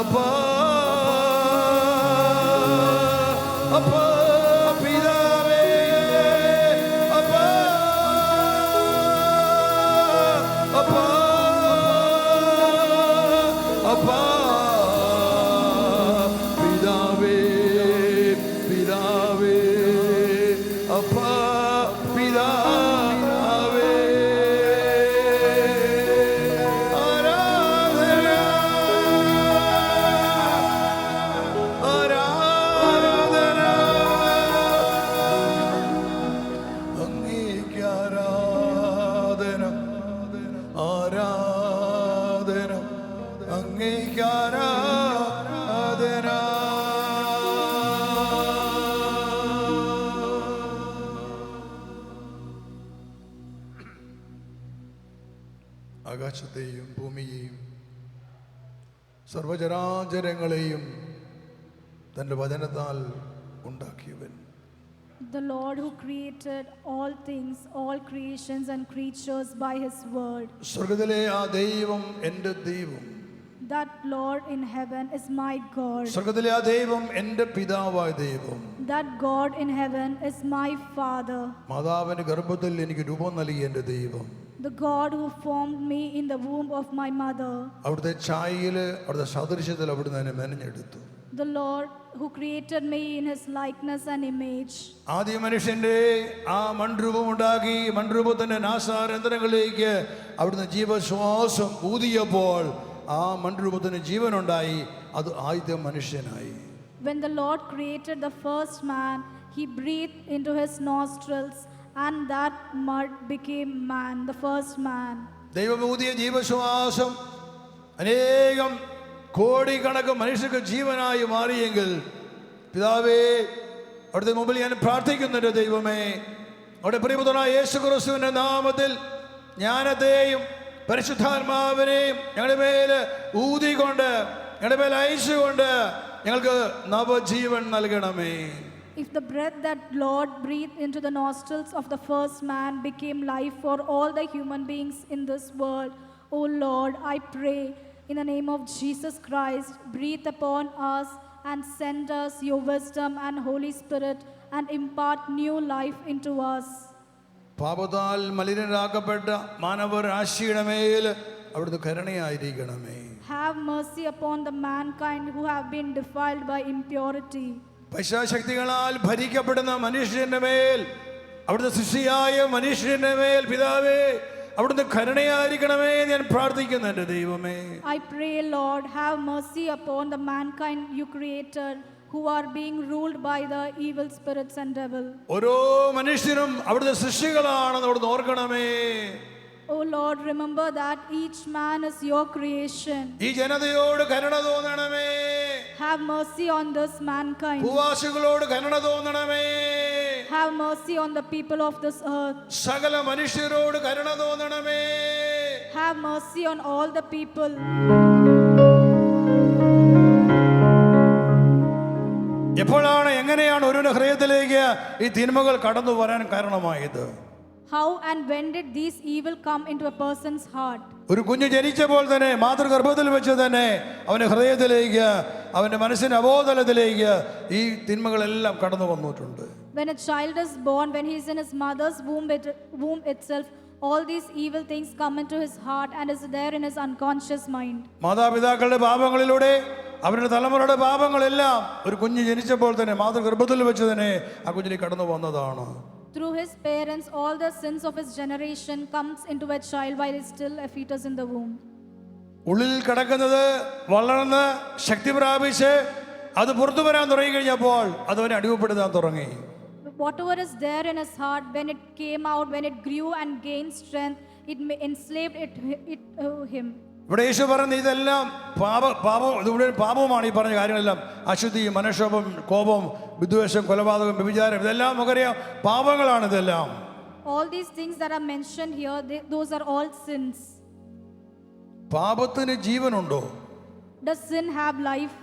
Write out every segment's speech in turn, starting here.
അപ്പാ അപ്പാ പിതാവേ അപ്പാ അപ്പാ അപ്പാ പിതാവേ പിതാവേ അപ്പാ പിതാവേ ആരാധന ആരാധന അങ്ങേക്ക് ആരാധന ആരാധന അങ്ങേക്ക് ആരാധന ആകാശത്തെയും ഭൂമിയെയും സർവചരാചരങ്ങളെയും തൻ്റെ വചനത്താൽ ഉണ്ടാക്കിയവൻ. The Lord who created all things, all creations and creatures by his word. സ്വർഗ്ഗത്തിലെ ആ ദൈവം എൻ്റെ ദൈവം. That Lord in heaven is my God. സ്വർഗ്ഗത്തിലെ ആ ദൈവം എൻ്റെ പിതാവായ ദൈവം. That God in heaven is my Father. മാതാവിൻ്റെ ഗർഭത്തിൽ എനിക്ക് രൂപം നൽകിയ എൻ്റെ ദൈവം. The God who formed me in the womb of my mother. അവിടുത്തെ ഛായയിൽ അവിടുത്തെ സദൃശ്യത്തിൽ അവിടുന്ന് എന്നെ മെനഞ്ഞെടുത്തു. The Lord who created me in his likeness and image. ആദ്യ മനുഷ്യന്റെ ആ മൺരൂപമുണ്ടാക്കി മൺരൂപത്തിന്റെ നാസാരന്തരങ്ങളിലേക്ക് അവിടുന്ന് ജീവശ്വാസം ഊതിയപ്പോൾ ആ മൺരൂപത്തിന് ജീവനുണ്ടായി. അത് ആദ്യ മനുഷ്യനായി. When the Lord created the first man, he breathed into his nostrils and that mud became man, the first man. ദൈവം ഊതിയ ജീവശ്വാസം അനേകം കോടിക്കണക്ക് മനുഷ്യർക്ക് ജീവനായി മാറിയെങ്കിൽ പിതാവേ അവിടുത്തെ മുമ്പിൽ ഞാൻ പ്രാർത്ഥിക്കുന്നുണ്ട്. ദൈവമേ, അവിടെ പ്രിയപുത്രനായ യേശുക്രിസ്തുവിന്റെ നാമത്തിൽ ജ്ഞാനത്തെയും പരിശുദ്ധാത്മാവിനെയും ഞങ്ങളുടെ മേൽ ഊതിക്കൊണ്ട് ഞങ്ങളുടെ മേൽ അയച്ചുകൊണ്ട് ഞങ്ങൾക്ക് നവജീവൻ നൽകണമേ. If the breath that Lord breathed into the nostrils of the first man became life for all the human beings in this world, O Lord, I pray in the name of Jesus Christ, breathe upon us and send us your wisdom and Holy Spirit and impart new life into us. പാപത്താൽ മലിനരാക്കപ്പെട്ട മാനവരാശിയുടെ മേൽ അവിടുന്ന് കരുണയായിരിക്കണമേ. Have mercy upon the mankind who have been defiled by impurity. പൈശാചശക്തികളാൽ ഭരിക്കപ്പെടുന്ന മനുഷ്യന്റെ മേൽ അവിടുത്തെ സൃഷ്ടിയായ മനുഷ്യന്റെ മേൽ പിതാവേ അവിടുന്ന് കരുണയായിരിക്കണമേ ഞാൻ പ്രാർത്ഥിക്കുന്നു എൻ്റെ ദൈവമേ. I pray, Lord, have mercy upon the mankind you created who are being ruled by the evil spirits and devil. ഓരോ മനുഷ്യരും അവിടുത്തെ സൃഷ്ടികളാണെന്ന് അവിടുന്ന് ഓർക്കണമേ. Oh Lord, remember that each man is your creation. ഈ ജനതയോട് കരുണ തോന്നണമേ. Have mercy on this mankind. ഭൂവാസികളോട് കരുണ തോന്നണമേ. Have mercy on the people of this earth. സകല മനുഷ്യരോട് കരുണ തോന്നണമേ. Have mercy on all the people. എപ്പോഴാണ് എങ്ങനെയാണ് ഒരു ഹൃദയത്തിലേക്ക് ഈ തിന്മകൾ കടന്നു വരാൻ കാരണമായത്? How and when did these evil come into a person's heart? ഒരു കുഞ്ഞ് ജനിച്ചപ്പോൾ തന്നെ മാതൃഗർഭത്തിൽ വെച്ച് തന്നെ അവന്റെ ഹൃദയത്തിലേക്ക് അവന്റെ മനസ്സിന്റെ അബോധലത്തിലേക്ക് ഈ തിന്മകളെല്ലാം കടന്നു വന്നിട്ടുണ്ട്. When a child is born, when he is in his mother's womb itself, all these evil things come into his heart and is there in his unconscious mind. മാതാപിതാക്കളുടെ പാപങ്ങളിലൂടെ അവരുടെ തലമുറയുടെ പാപങ്ങളെല്ലാം ഒരു കുഞ്ഞ് ജനിച്ചപ്പോൾ തന്നെ മാതൃഗർഭത്തിൽ വെച്ച് തന്നെ ആ കുഞ്ഞിലേക്ക് കടന്നു വന്നതാണ്. Through his parents, all the sins of his generation comes into a child while he is still a fetus in the womb. ഉള്ളിൽ കിടക്കുന്നത് വളർന്ന് ശക്തി പ്രാപിച്ച് അത് പുറത്തു വരാൻ തുടങ്ങി കഴിഞ്ഞപ്പോൾ അതവനെ അടിമപ്പെടുത്താൻ തുടങ്ങി. Whatever is there in his heart, when it came out, when it grew and gained strength, it enslaved him. ഇവിടെ യേശു പറഞ്ഞ ഇതെല്ലാം പാപമാണ്. ഈ പറഞ്ഞ കാര്യങ്ങളെല്ലാം അശുദ്ധി, മനഃക്ഷോഭം, കോപം, വിദ്വേഷം, കൊലപാതകം, വ്യഭിചാരം, ഇതെല്ലാം നമുക്കറിയാം പാപങ്ങളാണ്. ഇതെല്ലാം all these things that are mentioned here, those are all sins. പാപത്തിന് ജീവനുണ്ടോ? Does sin have life?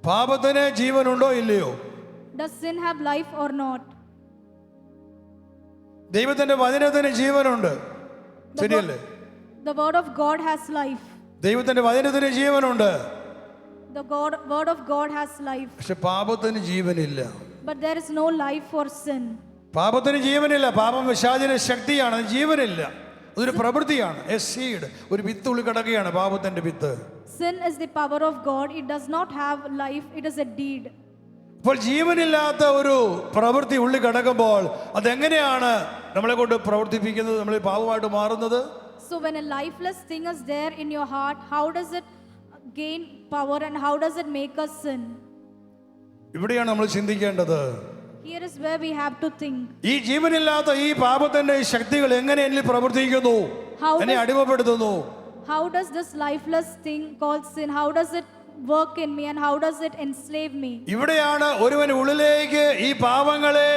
പാപത്തിന് ജീവനുണ്ടോ ഇല്ലയോ? Does sin have life or not? ദൈവത്തിന്റെ വചനത്തിന് ജീവനുണ്ട്, ശരിയല്ലേ? The word of God has life. ദൈവത്തിന്റെ വചനത്തിന് ജീവനുണ്ട്, word of God has life, പക്ഷെ പാപത്തിന് ജീവനില്ല. but there is no life for sin. പാപത്തിന് ജീവനില്ല. പാപം പിശാചിന്റെ ശക്തിയാണ്, അത് ജീവനില്ല. അതൊരു പ്രവൃത്തിയാണ്, എ സീഡ്, ഒരു വിത്ത് ഉള്ളിൽ കിടക്കുകയാണ്, പാപത്തിന്റെ വിത്ത്. Sin is the power of God. It does not have life. It is a deed. അപ്പോൾ ജീവനില്ലാത്ത ഒരു പ്രവൃത്തി ഉള്ളിൽ കിടക്കുമ്പോൾ അതെങ്ങനെയാണ് നമ്മളെ കൊണ്ട് പ്രവർത്തിപ്പിക്കുന്നത്, നമ്മൾ പാപമായിട്ട് മാറുന്നത്? So when a lifeless thing is there in your heart, how does it gain power and how does it make us sin? ഇവിടെയാണ് നമ്മൾ ചിന്തിക്കേണ്ടത്. Here is where we have to think. ഈ ജീവനില്ലാത്ത ഈ പാപത്തിന്റെ ശക്തികൾ എങ്ങനെ എന്നിൽ പ്രവർത്തിക്കുന്നു, എന്നെ അടിമപ്പെടുത്തുന്നു? How does this lifeless thing called sin, how does it work in me and how does it enslave me? ഇവിടെയാണ് ഒരുവൻ ഉള്ളിലേക്ക് ഈ പാപങ്ങളെ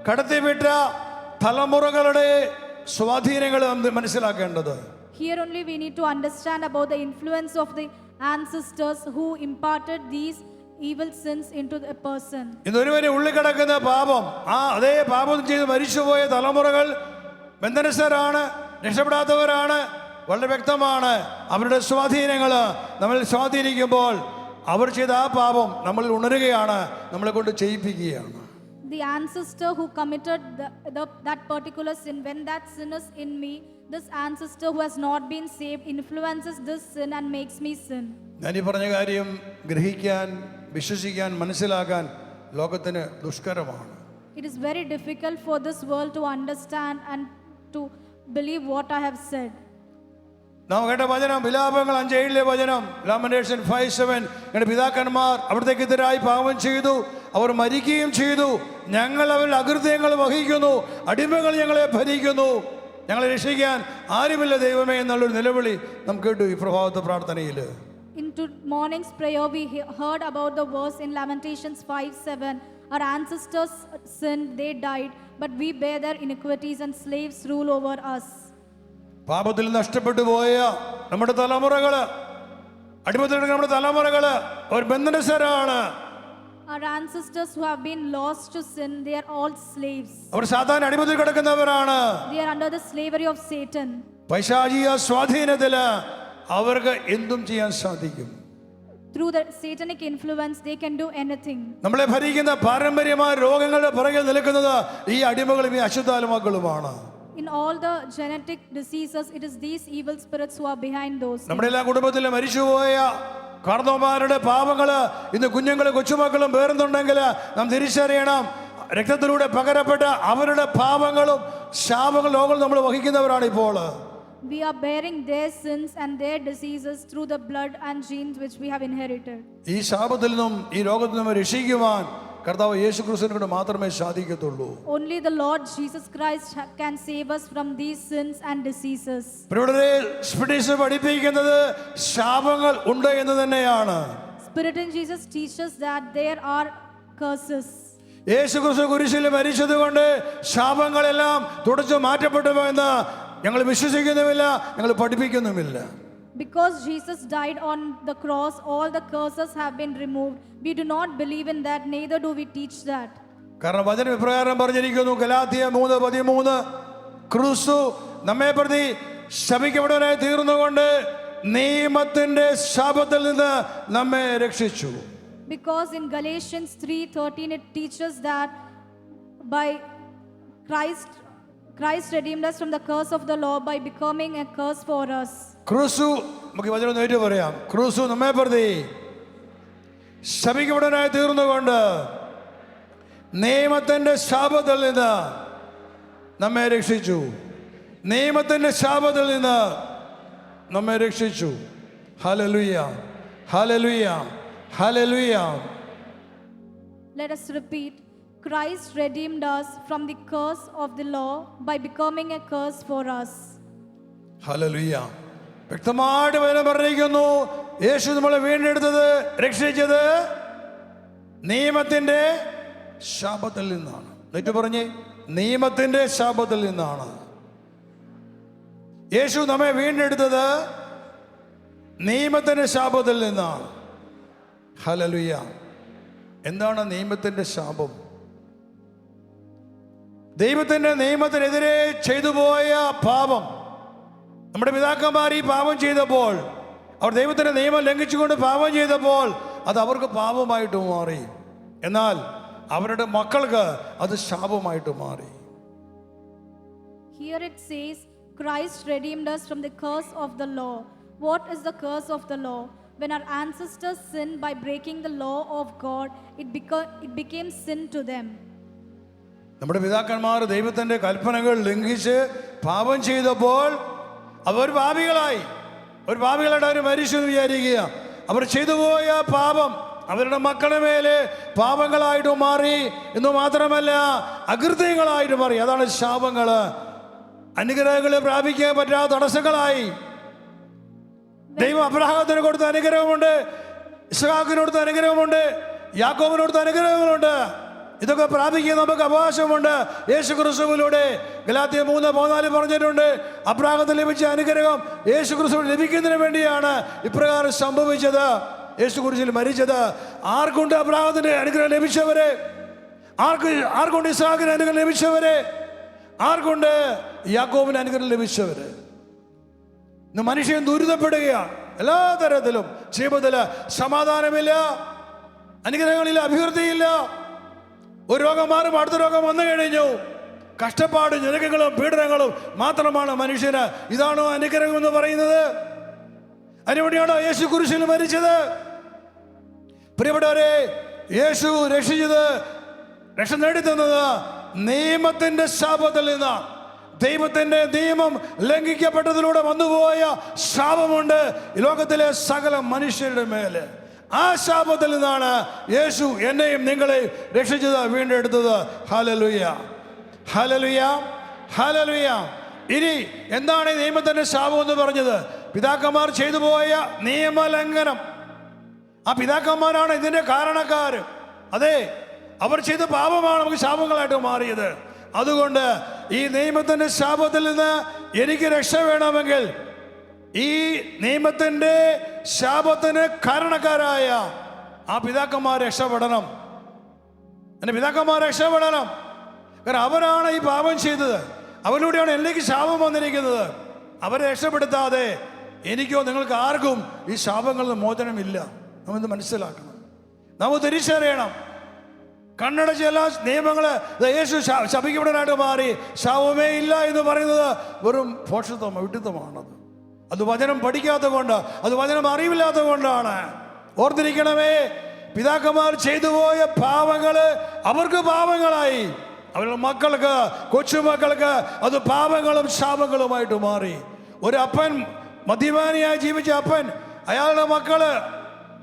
കടത്തിവിട്ട തലമുറകളുടെ സ്വാധീനങ്ങൾ നാം മനസ്സിലാക്കേണ്ടത്. Here only we need to understand about the influence of the ancestors who imparted these evil sins into a person. ഇന്നൊരുവനെ ഉള്ളിൽ കിടക്കുന്ന പാപം, അതേ പാപം ചെയ്ത് മരിച്ചുപോയ തലമുറകൾ ബന്ധനസ്ഥരാണ്, രക്ഷപ്പെടാത്തവരാണ്, വളരെ വ്യക്തമാണ്. അവരുടെ സ്വാധീനങ്ങൾ നമ്മൾ സ്വാധീനിക്കുമ്പോൾ അവർ ചെയ്ത ആ പാപം നമ്മളിൽ ഉണരുകയാണ്, നമ്മളെ കൊണ്ട് ചെയ്യിപ്പിക്കുകയാണ്. The ancestor who committed that particular sin, when that sin is in me, this ancestor who has not been saved influences this sin and makes me sin. ഞാൻ ഈ പറഞ്ഞ കാര്യം ഗ്രഹിക്കാൻ, വിശ്വസിക്കാൻ, മനസ്സിലാക്കാൻ ലോകത്തിന് ദുഷ്കരമാണ്. It is very difficult for this world to understand and to believe what I have said. നാം കേട്ട വചനം, വിലാപങ്ങൾ 5:7 വചനം, ലാമന്റേഷൻ 5:7. ഞങ്ങളുടെ പിതാക്കന്മാർ അവിടത്തേക്കെതിരായി പാപം ചെയ്തു, അവർ മരിക്കുകയും ചെയ്തു, ഞങ്ങൾ അവരുടെ അകൃത്യങ്ങൾ വഹിക്കുന്നു, അടിമകൾ ഞങ്ങളെ ഭരിക്കുന്നു, ഞങ്ങളെ രക്ഷിക്കാൻ ആരുമില്ല ദൈവമേ എന്നുള്ളൊരു നിലവിളി നാം കേട്ടു ഈ പ്രഭാതത്തെ പ്രാർത്ഥനയിൽ. Into morning's prayer we heard about the verse in Lamentations 5:7. Our ancestors sinned, they died, but we bear their iniquities and slaves rule over us. പാപത്തിൽ നഷ്ടപ്പെട്ടു പോയ നമ്മുടെ തലമുറകള്, അടിമത്തിൽ നമ്മുടെ തലമുറകള് അവർ ബന്ധനസ്ഥരാണ്. Our ancestors who have been lost to sin, they are all slaves. അവർ സാധാരണ അടിമത്തിൽ കിടക്കുന്നവരാണ്. They are under the slavery of Satan. പൈശാചിക സ്വാധീനത്തില് അവർക്ക് എന്തും ചെയ്യാൻ സാധിക്കും. Through the satanic influence they can do anything. നമ്മളെ ഭരിക്കുന്ന പാരമ്പര്യമായ രോഗങ്ങളുടെ പുറകിൽ നിൽക്കുന്നത് ഈ അടിമകളും ഈ അശുദ്ധാത്മാക്കളുമാണ്. In all the genetic diseases, it is these evil spirits who are behind those. നമ്മുടെ എല്ലാ കുടുംബത്തിലെ മരിച്ചുപോയ കാർന്നോമാരുടെ പാപങ്ങള് ഇന്ന് കുഞ്ഞുങ്ങളും കൊച്ചുമക്കളും പേറുന്നുണ്ടെങ്കിൽ നാം തിരിച്ചറിയണം, രക്തത്തിലൂടെ പകരപ്പെട്ട അവരുടെ പാപങ്ങളും ശാപങ്ങളും ലോകങ്ങളും നമ്മൾ വഹിക്കുന്നവരാണ് ഇപ്പോൾ. We are bearing their sins and their diseases through the blood and genes which we have inherited. ഈ ശാപത്തിൽ നിന്നും ഈ രോഗത്തിൽ നിന്നും രക്ഷിക്കുവാൻ കർത്താവ് യേശുക്രിസ്തുവിനെ കൊണ്ട് മാത്രമേ സാധിക്കത്തുള്ളൂ. Only the Lord Jesus Christ can save us from these sins and diseases. പ്രിയപ്പെട്ടവരെ, സ്പിരിറ്റ് പഠിപ്പിക്കുന്നത് ശാപങ്ങൾ ഉണ്ട് എന്ന് തന്നെയാണ്. Spirit in Jesus teaches that there are curses. യേശുക്രിസ്തു കുരിശിൽ മരിച്ചതുകൊണ്ട് ശാപങ്ങളെല്ലാം തുടച്ചു മാറ്റപ്പെട്ടു എന്ന് ഞങ്ങൾ വിശ്വസിക്കുന്നുമില്ല, ഞങ്ങൾ പഠിപ്പിക്കുന്നുമില്ല. Because Jesus died on the cross, all the curses have been removed. We do not believe in that, neither do we teach that. കാരണം വചനം ഇപ്രകാരം പറഞ്ഞിരിക്കുന്നു, ഗലാത്യ 3:13, ക്രിസ്തു നമ്മെ പ്രതി ശപിക്കപ്പെട്ടവനായി തീർന്നുകൊണ്ട് നിയമത്തിന്റെ ശാപത്തിൽ നിന്ന് നമ്മെ രക്ഷിച്ചു. Because in Galatians 3:13 it teaches that by Christ redeemed us from the curse of the law by becoming a curse for us. ക്രിസ്തു, നമുക്ക് ഈ വചനം നേരിട്ട് പറയാം, ക്രിസ്തു നമ്മെ പ്രതി ശപിക്കപ്പെട്ടവനായി തീർന്നുകൊണ്ട് നിയമത്തിന്റെ ശാപത്തിൽ നിന്ന് നമ്മെ രക്ഷിച്ചു. നിയമത്തിന്റെ ശാപത്തിൽ നിന്ന് നമ്മെ രക്ഷിച്ചു. Hallelujah, hallelujah, hallelujah. Let us repeat. Christ redeemed us from the curse of the law by becoming a curse for us. Hallelujah. വ്യക്തമായിട്ട് വചനം പറഞ്ഞിരിക്കുന്നു, യേശു നമ്മളെ വീണ്ടെടുത്തത്, രക്ഷിച്ചത് നിയമത്തിന്റെ ശാപത്തിൽ നിന്നാണ്. എന്നിട്ട് പറഞ്ഞേ, നിയമത്തിന്റെ ശാപത്തിൽ നിന്നാണ്. യേശു നമ്മെ വീണ്ടെടുത്തത് നിയമത്തിന്റെ ശാപത്തിൽ നിന്നാണ്. ഹല്ലേലൂയ. എന്താണ് നിയമത്തിന്റെ ശാപം? ദൈവത്തിന്റെ നിയമത്തിനെതിരെ ചെയ്തു പോയ പാപം. നമ്മുടെ പിതാക്കന്മാർ ഈ പാപം ചെയ്തപ്പോൾ അവർ ദൈവത്തിൻ്റെ നിയമം ലംഘിച്ചുകൊണ്ട് പാപം ചെയ്തപ്പോൾ അത് അവർക്ക് പാപമായിട്ട് മാറി. എന്നാൽ അവരുടെ മക്കൾക്ക് അത് ശാപമായിട്ട് മാറി. Here it says, Christ redeemed us from the curse of the law. What is the curse of the law? When our ancestors sinned by breaking the law of God, it became sin to them. നമ്മുടെ പിതാക്കന്മാർ ദൈവത്തിൻ്റെ കൽപ്പനകൾ ലംഘിച്ച് പാപം ചെയ്തപ്പോൾ അവർ പാപികളായി. ഒരു പാപികളായിട്ട് അവർ മരിച്ചു എന്ന് വിചാരിക്കുക. അവർ ചെയ്തു പോയ പാപം അവരുടെ മക്കളുടെ മേലെ പാപങ്ങളായിട്ട് മാറി എന്ന് മാത്രമല്ല അകൃത്യങ്ങളായിട്ട് മാറി. അതാണ് ശാപങ്ങൾ. അനുഗ്രഹങ്ങൾ പ്രാപിക്കാൻ പറ്റാത്ത തടസ്സങ്ങളായി. ദൈവം അബ്രഹാത്തിന് കൊടുത്ത അനുഗ്രഹമുണ്ട്, ഇസ്ഹാക്കിന് കൊടുത്ത അനുഗ്രഹമുണ്ട്, യാക്കോബിന് കൊടുത്ത അനുഗ്രഹങ്ങളുണ്ട്. ഇതൊക്കെ പ്രാപിക്കാൻ നമുക്ക് അവകാശമുണ്ട് യേശു ക്രിസ്തുവിലൂടെ. ഗലാത്യർ 3:14 പറഞ്ഞിട്ടുണ്ട്, അബ്രഹാത്തിന് ലഭിച്ച അനുഗ്രഹം യേശു ക്രിസ്തുവിന് ലഭിക്കുന്നതിന് വേണ്ടിയാണ് ഇപ്രകാരം സംഭവിച്ചത്. യേശു കുരിശിൽ മരിച്ചത്. ആർക്കുണ്ട് അബ്രഹാത്തിന്റെ അനുഗ്രഹം ലഭിച്ചവരെ? ആർക്കുണ്ട് ഇസ്ഹാക്കിന് അനുഗ്രഹം ലഭിച്ചവരെ? ആർക്കുണ്ട് യാക്കോബിന് അനുഗ്രഹം ലഭിച്ചവര്? ഇന്ന് മനുഷ്യൻ ദുരിതപ്പെടുകയാണ്. എല്ലാ തരത്തിലും ജീവിതത്തിൽ സമാധാനമില്ല, അനുഗ്രഹങ്ങളില്ല, അഭിവൃദ്ധിയില്ല. ഒരു രോഗം മാറും അടുത്ത രോഗം വന്നു കഴിഞ്ഞു. കഷ്ടപ്പാടും ഞെരുക്കങ്ങളും പീഡനങ്ങളും മാത്രമാണ് മനുഷ്യന്. ഇതാണോ അനുഗ്രഹം എന്ന് പറയുന്നത്? അതിനുവേണ്ടിയാണോ യേശു കുരിശിൽ മരിച്ചത്? പ്രിയപ്പെട്ടവരെ, യേശു രക്ഷ നേടിത്തന്നത് നിയമത്തിന്റെ ശാപത്തിൽ നിന്നാണ്. ദൈവത്തിന്റെ നിയമം ലംഘിക്കപ്പെട്ടതിലൂടെ വന്നുപോയ ശാപമുണ്ട് ഈ ലോകത്തിലെ സകല മനുഷ്യരുടെ മേലെ. ആ ശാപത്തിൽ നിന്നാണ് യേശു എന്നെയും നിങ്ങളെയും രക്ഷിച്ചത്, വീണ്ടെടുത്തത്. Hallelujah, hallelujah, hallelujah. ഇനി എന്താണ് ഈ നിയമത്തിന്റെ ശാപം എന്ന് പറഞ്ഞത്? പിതാക്കന്മാർ ചെയ്തു പോയ നിയമലംഘനം. ആ പിതാക്കന്മാരാണ് ഇതിന്റെ കാരണക്കാർ. അതെ, അവർ ചെയ്ത പാപമാണ് നമുക്ക് ശാപങ്ങളായിട്ട് മാറിയത്. അതുകൊണ്ട് ഈ നിയമത്തിന്റെ ശാപത്തിൽ നിന്ന് എനിക്ക് രക്ഷ വേണമെങ്കിൽ ഈ നിയമത്തിന്റെ ശാപത്തിന് കാരണക്കാരായ ആ പിതാക്കന്മാർ രക്ഷപ്പെടണം. എൻ്റെ പിതാക്കന്മാർ രക്ഷപ്പെടണം. കാരണം അവരാണ് ഈ പാപം ചെയ്തത്. അവരിലൂടെയാണ് എനിക്ക് ശാപം വന്നിരിക്കുന്നത്. അവരെ രക്ഷപ്പെടുത്താതെ എനിക്കോ നിങ്ങൾക്ക് ആർക്കും ഈ ശാപങ്ങളിൽ നിന്ന് മോചനമില്ല. നമ്മിത് മനസ്സിലാക്കണം, നമ്മൾ തിരിച്ചറിയണം. കണ്ണടച്ച എല്ലാ നിയമങ്ങള് യേശു ശപിക്കപ്പെടാനായിട്ട് മാറി. ശാപമേ ഇല്ല എന്ന് പറയുന്നത് വെറും ഭോഷത്വം, വിഡിത്തമാണത്. അത് വചനം പഠിക്കാത്ത കൊണ്ട്, അത് വചനം അറിവില്ലാത്തത് കൊണ്ടാണ്. ഓർത്തിരിക്കണമേ, പിതാക്കന്മാർ ചെയ്തു പോയ പാപങ്ങള് അവർക്ക് പാപങ്ങളായി. അവരുടെ മക്കൾക്ക്, കൊച്ചുമക്കൾക്ക് അത് പാപങ്ങളും ശാപങ്ങളുമായിട്ട് മാറി. ഒരു അപ്പൻ, മദ്യപാനിയായി ജീവിച്ച അപ്പൻ, അയാളുടെ മക്കള്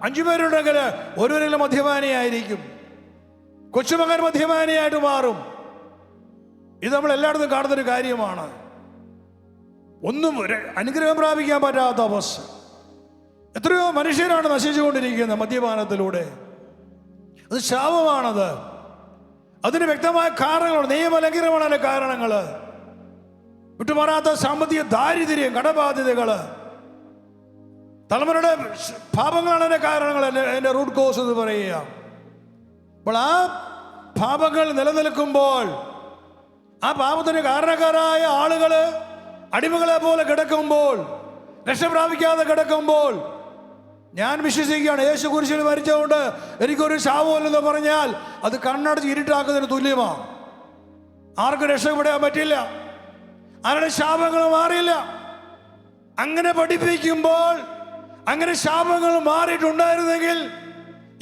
5 പേരുണ്ടെങ്കിൽ ഒരുവരെങ്കിലും മദ്യപാനിയായിരിക്കും. കൊച്ചുമകൻ മദ്യപാനിയായിട്ട് മാറും. ഇത് നമ്മൾ എല്ലായിടത്തും കാണുന്നൊരു കാര്യമാണ്. ഒന്നും അനുഗ്രഹം പ്രാപിക്കാൻ പറ്റാത്ത അവസ്ഥ. എത്രയോ മനുഷ്യരാണ് നശിച്ചുകൊണ്ടിരിക്കുന്നത് മദ്യപാനത്തിലൂടെ. അത് ശാപമാണത്. അതിന് വ്യക്തമായ കാരണങ്ങളുണ്ട്. നിയമലംഘനമാണ് അതിന്റെ കാരണങ്ങൾ. വിട്ടുമാറാത്ത സാമ്പത്തിക ദാരിദ്ര്യം, കടബാധ്യതകൾ, തലമുറയുടെ പാപങ്ങളാണ് അതിന്റെ കാരണങ്ങൾ, അതിന്റെ റൂട്ട് കോസ് എന്ന് പറയുക. അപ്പോൾ ആ പാപങ്ങൾ നിലനിൽക്കുമ്പോൾ, ആ പാപത്തിന് കാരണക്കാരായ ആളുകള് അടിമകളെ പോലെ കിടക്കുമ്പോൾ, രക്ഷ പ്രാപിക്കാതെ കിടക്കുമ്പോൾ, ഞാൻ വിശ്വസിക്കുകയാണ് യേശു കുരിശിൽ മരിച്ചുകൊണ്ട് എനിക്കൊരു ശാപമില്ലെന്ന് പറഞ്ഞാൽ അത് കണ്ണടച്ച് ഇരുട്ടാക്കുന്നതിന് തുല്യമാണ്. ആർക്കും രക്ഷപ്പെടാൻ പറ്റില്ല, ആരുടെ ശാപങ്ങൾ മാറിയില്ല. അങ്ങനെ പഠിപ്പിക്കുമ്പോൾ, അങ്ങനെ ശാപങ്ങൾ മാറിയിട്ടുണ്ടായിരുന്നെങ്കിൽ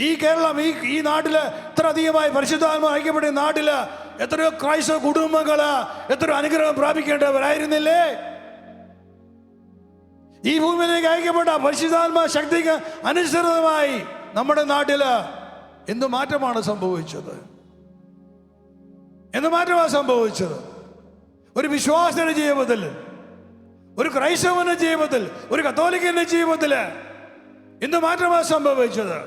ഈ കേരളം, ഈ നാട്ടില് ഇത്ര അധികമായി പരിശുദ്ധാത്മാ ഐക്യപ്പെട്ട നാട്ടില് എത്രയോ ക്രൈസ്തവ കുടുംബങ്ങള് എത്രയോ അനുഗ്രഹം പ്രാപിക്കേണ്ടവരായിരുന്നില്ലേ? ഈ ഭൂമിയിലേക്ക് അയക്കപ്പെട്ട പരിശുദ്ധാത്മാ ശക്തിക്ക് അനുസൃതമായി നമ്മുടെ നാട്ടില് എന്ത് മാറ്റമാണ് സംഭവിച്ചത്? എന്ത് മാറ്റമാണ് സംഭവിച്ചത്? ഒരു വിശ്വാസിയുടെ ജീവിതത്തിൽ, ഒരു ക്രൈസ്തവന്റെ ജീവിതത്തിൽ, ഒരു കത്തോലിക്കന്റെ ജീവിതത്തില് എന്ത് മാറ്റമാണ് സംഭവിച്ചത്?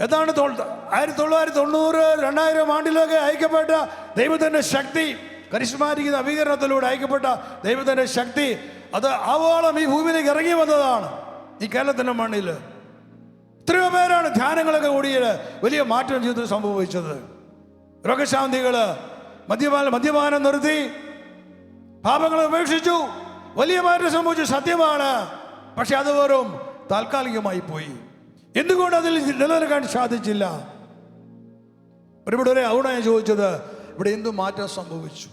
ഏതാണ് 1990, 2000 ആണ്ടിലൊക്കെ അയക്കപ്പെട്ട ദൈവത്തിന്റെ ശക്തി, കരിസ്മാറ്റിക് നവീകരണത്തിലൂടെ അയക്കപ്പെട്ട ദൈവത്തിന്റെ ശക്തി, അത് ആവോളം ഈ ഭൂമിയിലേക്ക് ഇറങ്ങി വന്നതാണ്. ഈ കേരളത്തിന്റെ മണ്ണിൽ എത്രയോ പേരാണ് ധ്യാനങ്ങളൊക്കെ കൂടിയത് വലിയ മാറ്റം ജീവിതത്തിൽ സംഭവിച്ചത്. രോഗശാന്തികള്, മദ്യപാനം നിർത്തി, പാപങ്ങൾ ഉപേക്ഷിച്ചു, വലിയ മാറ്റം സംഭവിച്ചു. സത്യമാണ്. പക്ഷെ അത് വെറും താൽക്കാലികമായി പോയി. എന്തുകൊണ്ട് അതിൽ നിലനിൽക്കാൻ സാധിച്ചില്ല? ഇവിടെ അവിടെ ഞാൻ ചോദിച്ചത്, ഇവിടെ എന്തു മാറ്റം സംഭവിച്ചു?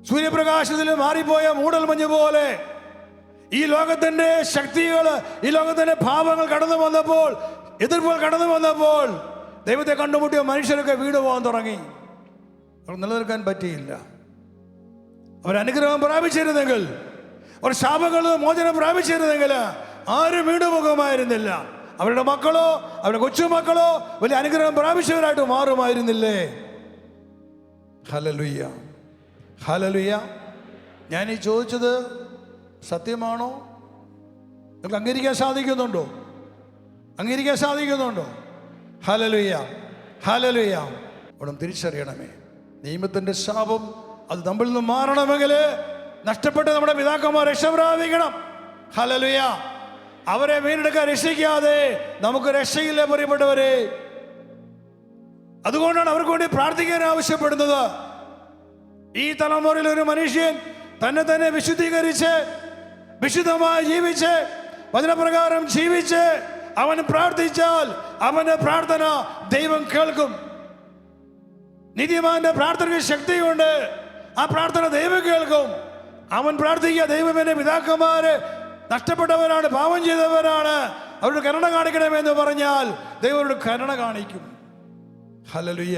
സൂര്യപ്രകാശത്തിൽ മാറിപ്പോയ മൂടൽമഞ്ഞ് പോലെ ഈ ലോകത്തിന്റെ ശക്തികൾ, ഈ ലോകത്തിന്റെ ഭാവങ്ങൾ കടന്നു വന്നപ്പോൾ, എതിർപ്പുകൾ കടന്നു വന്നപ്പോൾ ദൈവത്തെ കണ്ടുമുട്ടിയ മനുഷ്യരൊക്കെ വീട് പോകാൻ തുടങ്ങി. അവർ നിലനിൽക്കാൻ പറ്റിയില്ല. അവർ അനുഗ്രഹം പ്രാപിച്ചിരുന്നെങ്കിൽ, അവർ ശാപങ്ങളിൽ മോചനം പ്രാപിച്ചിരുന്നെങ്കിൽ ആരും വീട് പോകുമായിരുന്നില്ല. അവരുടെ മക്കളോ അവരുടെ കൊച്ചുമക്കളോ വലിയ അനുഗ്രഹം പ്രാപിച്ചവരായിട്ട് മാറുമായിരുന്നില്ലേ? Hallelujah, hallelujah. ഞാൻ ഈ ചോദിച്ചത് സത്യമാണോ? നിങ്ങൾക്ക് അംഗീകരിക്കാൻ സാധിക്കുന്നുണ്ടോ? അംഗീകരിക്കാൻ സാധിക്കുന്നുണ്ടോ? Hallelujah, hallelujah. അവിടെ തിരിച്ചറിയണമേ, നിയമത്തിന്റെ ശാപം അത് നമ്മളിൽ നിന്ന് മാറണമെങ്കിൽ നഷ്ടപ്പെട്ട് നമ്മുടെ പിതാക്കന്മാർ രക്ഷ പ്രാപിക്കണം. ഹല്ലേലൂയ. അവരെ വീണ്ടെടുക്കാൻ രക്ഷിക്കാതെ നമുക്ക് രക്ഷയില്ല പ്രിയപ്പെട്ടവരെ. അതുകൊണ്ടാണ് അവർക്ക് വേണ്ടി പ്രാർത്ഥിക്കാൻ ആവശ്യപ്പെടുന്നത്. ഈ തലമുറയിൽ ഒരു മനുഷ്യൻ തന്നെ വിശുദ്ധീകരിച്ച് വിശുദ്ധമായി ജീവിച്ച് വചനപ്രകാരം ജീവിച്ച് അവൻ പ്രാർത്ഥിച്ചാൽ അവന്റെ പ്രാർത്ഥന ദൈവം കേൾക്കും. നീതിമാന്റെ പ്രാർത്ഥനയ്ക്ക് ശക്തിയുണ്ട്. ആ പ്രാർത്ഥന ദൈവം കേൾക്കും. അവൻ പ്രാർത്ഥിക്കുക, ദൈവം എന്റെ പിതാക്കന്മാര് നഷ്ടപ്പെട്ടവരാണ്, പാപം ചെയ്തവരാണ്, അവരുടെ കരുണ കാണിക്കണമെന്ന് പറഞ്ഞാൽ ദൈവം അവരുടെ കരുണ കാണിക്കും. Hallelujah,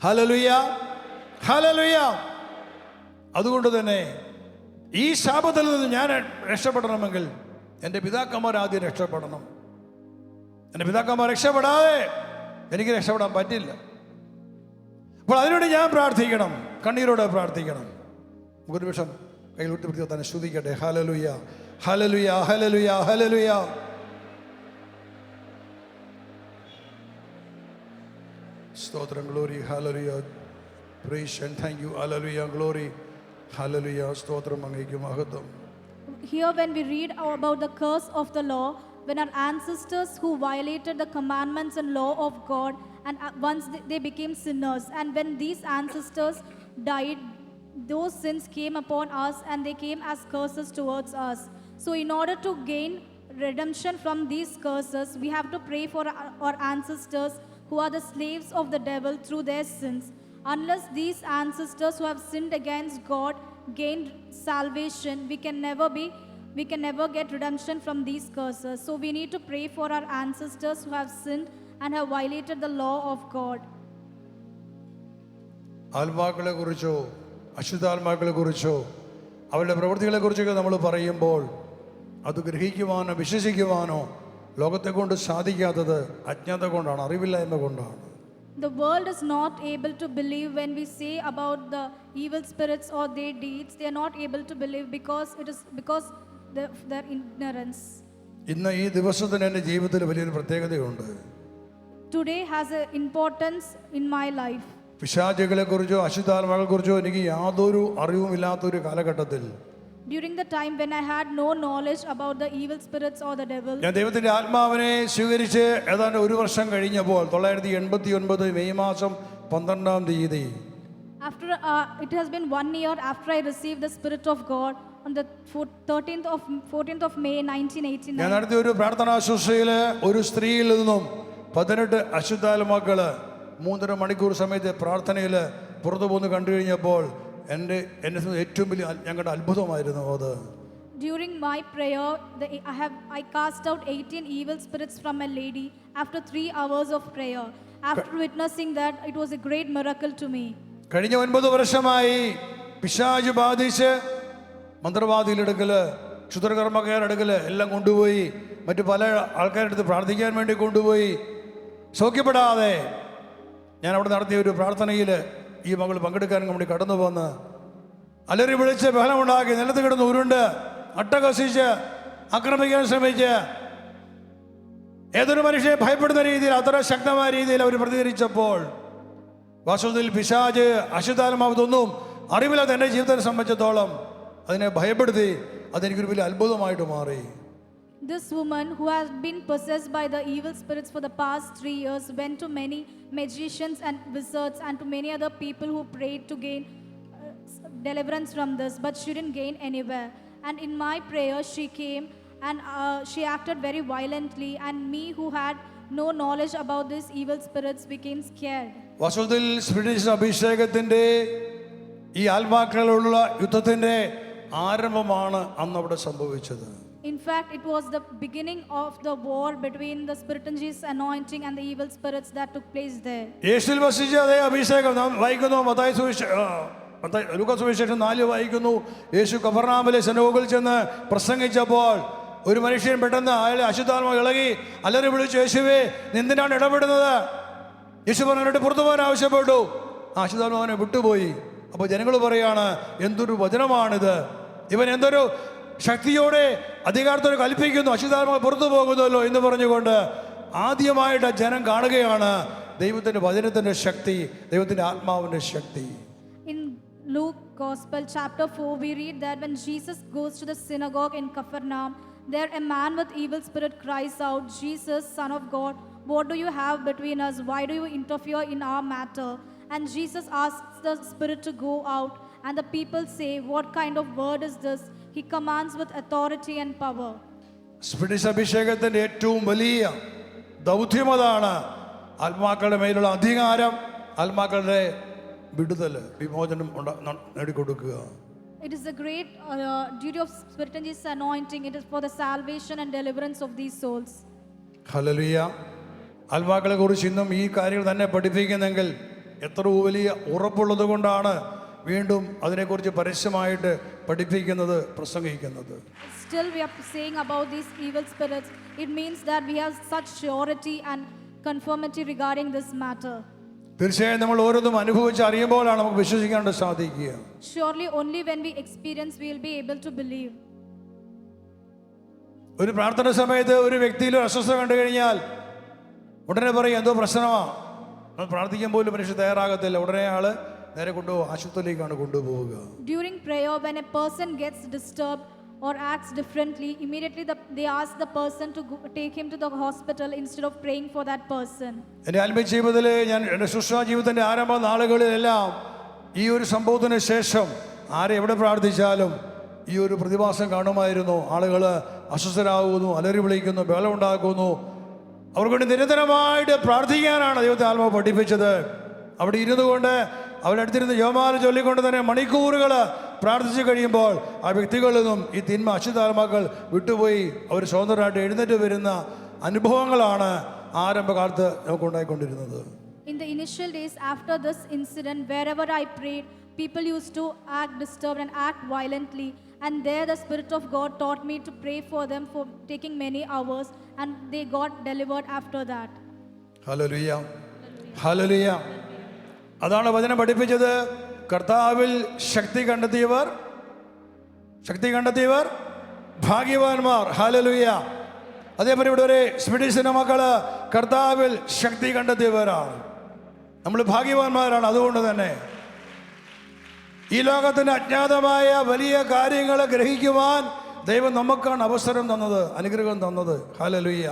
hallelujah, hallelujah. അതുകൊണ്ട് തന്നെ ഈ ശാപത്തിൽ നിന്ന് ഞാൻ രക്ഷപ്പെടണമെങ്കിൽ എൻ്റെ പിതാക്കന്മാർ ആദ്യം രക്ഷപ്പെടണം. എൻ്റെ പിതാക്കന്മാർ രക്ഷപ്പെടാതെ എനിക്ക് രക്ഷപ്പെടാൻ പറ്റില്ല. അപ്പോൾ അതിനുവേണ്ടി ഞാൻ പ്രാർത്ഥിക്കണം, കണ്ണീരോടെ പ്രാർത്ഥിക്കണം. ഒരു നിമിഷം കയ്യിൽ ഉയർത്തി തന്നെ സ്തുതിക്കട്ടെ. Hallelujah, hallelujah, hallelujah, hallelujah. സ്തോത്രം, glory, hallelujah, praise and thank you, hallelujah, glory, hallelujah. സ്തോത്രം, അങ്ങേക്ക് മഹത്വം. Here when we read about the curse of the law, when our ancestors who violated the commandments and law of God, and once they became sinners, and when these ancestors died, those sins came upon us and they came as curses towards us. So in order to gain redemption from these curses, we have to pray for our ancestors who are the slaves of the devil through their sins. Unless these ancestors who have sinned against God gained salvation, we can never get redemption from these curses. So we need to pray for our ancestors who have sinned and have violated the law of God. ആത്മാക്കളെ കുറിച്ചോ അശുദ്ധാത്മാക്കളെ കുറിച്ചോ അവരുടെ പ്രവൃത്തികളെ കുറിച്ചൊക്കെ നമ്മൾ പറയുമ്പോൾ അത് ഗ്രഹിക്കുവാനോ വിശ്വസിക്കുവാനോ ലോകത്തെ കൊണ്ട് സാധിക്കാത്തത് അജ്ഞാത കൊണ്ടാണ്, അറിവില്ലായ്മ കൊണ്ടാണ്. The world is not able to believe when we say about the evil spirits or their deeds. They are not able to believe because their ignorance. ഇന്ന് ഈ ദിവസത്തിന് എൻ്റെ ജീവിതത്തിൽ വലിയൊരു പ്രത്യേകതയുണ്ട്. Today has an importance in my life. പിശാചുകളെ കുറിച്ചോ അശുദ്ധാത്മാക്കളെ കുറിച്ചോ എനിക്ക് യാതൊരു അറിവുമില്ലാത്തൊരു കാലഘട്ടത്തിൽ, During the time when I had no knowledge about the evil spirits or the devil, ഞാൻ ദൈവത്തിന്റെ ആത്മാവിനെ സ്വീകരിച്ച് ഏതാണ്ട് ഒരു വർഷം കഴിഞ്ഞപ്പോൾ 1989 മെയ് മാസം 12-ാം തീയതി, after it has been 1 year after I received the Spirit of God on the 14th of May ഞാൻ 1989. നടത്തിയ ഒരു പ്രാർത്ഥനാ ശുശ്രൂഷയില് ഒരു സ്ത്രീയിൽ നിന്നും 18 അശുദ്ധാത്മാക്കള് 3.5 മണിക്കൂർ സമയത്ത് പ്രാർത്ഥനയിൽ പുറത്തു പോന്ന് കണ്ടു കഴിഞ്ഞപ്പോൾ എന്നെ ഏറ്റവും വലിയ ഞങ്ങളുടെ അത്ഭുതമായിരുന്നു അത്. During my prayer, I cast out 18 evil spirits from a lady after 3 hours of prayer. After witnessing that, it was a great miracle to me. കഴിഞ്ഞ 9 വർഷമായി പിശാച് ബാധിച്ച് മന്ത്രവാദികളെടുക്കല്, ക്ഷുദ്രകർമ്മക്കാരെടുക്കല് എല്ലാം കൊണ്ടുപോയി, മറ്റു പല ആൾക്കാരുടെ അടുത്ത് പ്രാർത്ഥിക്കാൻ വേണ്ടി കൊണ്ടുപോയി. സൗഖ്യപ്പെടാതെ ഞാൻ അവിടെ നടത്തിയ ഒരു പ്രാർത്ഥനയിൽ ഈ മകൾ പങ്കെടുക്കാൻ വേണ്ടി കടന്നു വന്ന് അലറി വിളിച്ച് ബഹളമുണ്ടാക്കി, നിലത്ത് കിടന്ന് ഉരുണ്ട് അട്ടഹസിച്ച് ആക്രമിക്കാൻ ശ്രമിച്ച് ഏതൊരു മനുഷ്യനെ ഭയപ്പെടുന്ന രീതിയിൽ അത്ര ശക്തമായ രീതിയിൽ അവർ പ്രതികരിച്ചപ്പോൾ വാസ്തവത്തിൽ പിശാച് അശുദ്ധാത്മാവതൊന്നും അറിവില്ലാതെ എൻ്റെ ജീവിതത്തെ സംബന്ധിച്ചിടത്തോളം അതിനെ ഭയപ്പെടുത്തി. അതെനിക്കൊരു വലിയ അത്ഭുതമായിട്ട് മാറി. This woman who has been possessed by the evil spirits for the past 3 years went to many magicians and wizards and to many other people who prayed to gain deliverance from this, but she didn't gain anywhere. And in my prayer, she came and she acted very violently. And me, who had no knowledge about these evil spirits, became scared. വാസ്തവത്തിൽ spirit അഭിഷേകത്തിന്റെ ഈ ആത്മാക്കളോടുള്ള യുദ്ധത്തിന്റെ ആരംഭമാണ് അന്ന് അവിടെ സംഭവിച്ചത്. In fact, it was the beginning of the war between the Spirit and Jesus anointing and the evil spirits that took place there. യേശുവിൽ വസിച്ച അതേ അഭിഷേകം നാം വായിക്കുന്നു. ലൂക്കാ സുവിശേഷം 4 വായിക്കുന്നു. യേശു കഫർനാമിലെ സിനഗോഗിൽ ചെന്ന് പ്രസംഗിച്ചപ്പോൾ ഒരു മനുഷ്യൻ പെട്ടെന്ന് അയാളെ അശുദ്ധാത്മാവ് ഇളകി അലറി വിളിച്ചു, യേശുവേ എന്തിനാണ് ഇടപെടുന്നത്? യേശു പറഞ്ഞിട്ട് പുറത്തു പോകാൻ ആവശ്യപ്പെട്ടു. ആ അശുദ്ധാത്മാവിനെ വിട്ടുപോയി. അപ്പോൾ ജനങ്ങൾ പറയാണ്, എന്തൊരു വചനമാണിത്, ഇവൻ എന്തൊരു ശക്തിയോടെ അധികാരത്തോടെ കൽപ്പിക്കുന്നു, അശുദ്ധാത്മാവ് പുറത്തു പോകുന്നല്ലോ എന്ന് പറഞ്ഞുകൊണ്ട് ആദ്യമായിട്ട് ജനം കാണുകയാണ് ദൈവത്തിൻ്റെ വചനത്തിൻ്റെ ശക്തി, ദൈവത്തിൻ്റെ ആത്മാവിൻ്റെ ശക്തി. In Luke Gospel chapter 4, we read that when Jesus goes to the synagogue in Capernaum, there a man with evil spirit cries out, Jesus, Son of God, what do you have between us? Why do you interfere in our matter? And Jesus asks the spirit to go out, and the people say, what kind of word is this? He commands with authority and power. Spirit അഭിഷേകത്തിൻ്റെ ഏറ്റവും വലിയ ദൗത്യം അതാണ്. ആത്മാക്കളുടെ മേലുള്ള അധികാരം, ആത്മാക്കളുടെ വിടുതൽ, വിമോചനം നേടിക്കൊടുക്കുക. It is the great duty of Spirit and Jesus anointing. It is for the salvation and deliverance of these souls. Hallelujah. ആത്മാക്കളെ കുറിച്ച് ഇന്നും ഈ കാര്യങ്ങൾ തന്നെ പഠിപ്പിക്കുന്നെങ്കിൽ എത്ര വലിയ ഉറപ്പുള്ളത് കൊണ്ടാണ് വീണ്ടും അതിനെക്കുറിച്ച് പരസ്യമായിട്ട് പഠിപ്പിക്കുന്നത്, പ്രസംഗിക്കുന്നത്. Still we are saying about these evil spirits. It means that we have such surety and conformity regarding this matter. തീർച്ചയായും നമ്മൾ ഓരോന്നും അനുഭവിച്ച് അറിയുമ്പോഴാണ് നമുക്ക് വിശ്വസിക്കാൻ സാധിക്കുക. Surely only when we experience we will be able to believe. ഒരു പ്രാർത്ഥന സമയത്ത് ഒരു വ്യക്തിയിൽ ഒരു അസ്വസ്ഥത കണ്ടു കഴിഞ്ഞാൽ ഉടനെ പറയും എന്തോ പ്രശ്നമാണ്. നമ്മൾ പ്രാർത്ഥിക്കാൻ പോലും മനുഷ്യർ തയ്യാറാകത്തില്ല. ഉടനെ ആള് നേരെ കൊണ്ടുപോകും, ആശുപത്രിയിലേക്കാണ് കൊണ്ടുപോവുക. During prayer, when a person gets disturbed or acts differently, immediately they ask the person to take him to the hospital instead of praying for that person. എൻ്റെ ആത്മീയ ജീവിതത്തിൽ ഞാൻ എൻ്റെ ശുശ്രൂഷ ജീവിതത്തിൻ്റെ ആരംഭ നാളുകളിലെല്ലാം ഈ ഒരു സംഭവത്തിന് ശേഷം ആരെ എവിടെ പ്രാർത്ഥിച്ചാലും ഈ ഒരു പ്രതിഭാസം കാണുമായിരുന്നു. ആളുകൾ അസ്വസ്ഥരാകുന്നു, അലറി വിളിക്കുന്നു, ബഹളം ഉണ്ടാക്കുന്നു. അവർക്ക് വേണ്ടി നിരന്തരമായിട്ട് പ്രാർത്ഥിക്കാനാണ് ദൈവത്തെ ആത്മാവ് പഠിപ്പിച്ചത്. അവിടെ ഇരുന്നു കൊണ്ട് അവരുടെ അടുത്തിരുന്ന് ജപമാല ചൊല്ലിക്കൊണ്ട് തന്നെ മണിക്കൂറുകൾ പ്രാർത്ഥിച്ചു കഴിയുമ്പോൾ ആ വ്യക്തികളിൽ നിന്നും ഈ തിന്മ അശുദ്ധാത്മാക്കൾ വിട്ടുപോയി അവർ സ്വതന്ത്രമായിട്ട് എഴുന്നേറ്റ് വരുന്ന അനുഭവങ്ങളാണ് ആരംഭകാലത്ത് നമുക്ക് ഉണ്ടായിക്കൊണ്ടിരുന്നത്. In the initial days after this incident, wherever I prayed, people used to act disturbed and act violently. And there the Spirit of God taught me to pray for them for taking many hours, and they got delivered after that. Hallelujah, hallelujah. അതാണ് വചനം പഠിപ്പിച്ചത്. കർത്താവിൽ ശക്തി കണ്ടെത്തിയവർ ഭാഗ്യവാന്മാർ. Hallelujah. അതേപോലെ ഇവിടെ ഒരു സ്പിരിറ്റിന്റെ മക്കള് കർത്താവിൽ ശക്തി കണ്ടെത്തിയവരാണ്. നമ്മൾ ഭാഗ്യവാന്മാരാണ്. അതുകൊണ്ട് തന്നെ ഈ ലോകത്തിന് അജ്ഞാതമായ വലിയ കാര്യങ്ങൾ ഗ്രഹിക്കുവാൻ ദൈവം നമുക്കാണ് അവസരം തന്നത്, അനുഗ്രഹം തന്നത്. ഹല്ലേലൂയ.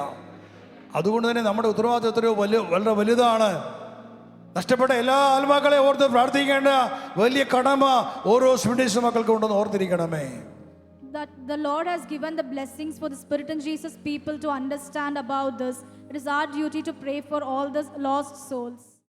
അതുകൊണ്ട് തന്നെ നമ്മുടെ ഉത്തരവാദിത്വം എത്രയോ വളരെ വലുതാണ്. നഷ്ടപ്പെട്ട എല്ലാ ആത്മാക്കളെ ഓർത്ത് പ്രാർത്ഥിക്കേണ്ട വലിയ കടമ ഓരോ സ്പിരിറ്റ് മക്കൾക്ക് ഉണ്ടെന്ന് ഓർത്തിരിക്കണമേ. That the Lord has given the blessings for the Spirit and Jesus people to understand about this. It is our duty to pray for all the lost souls.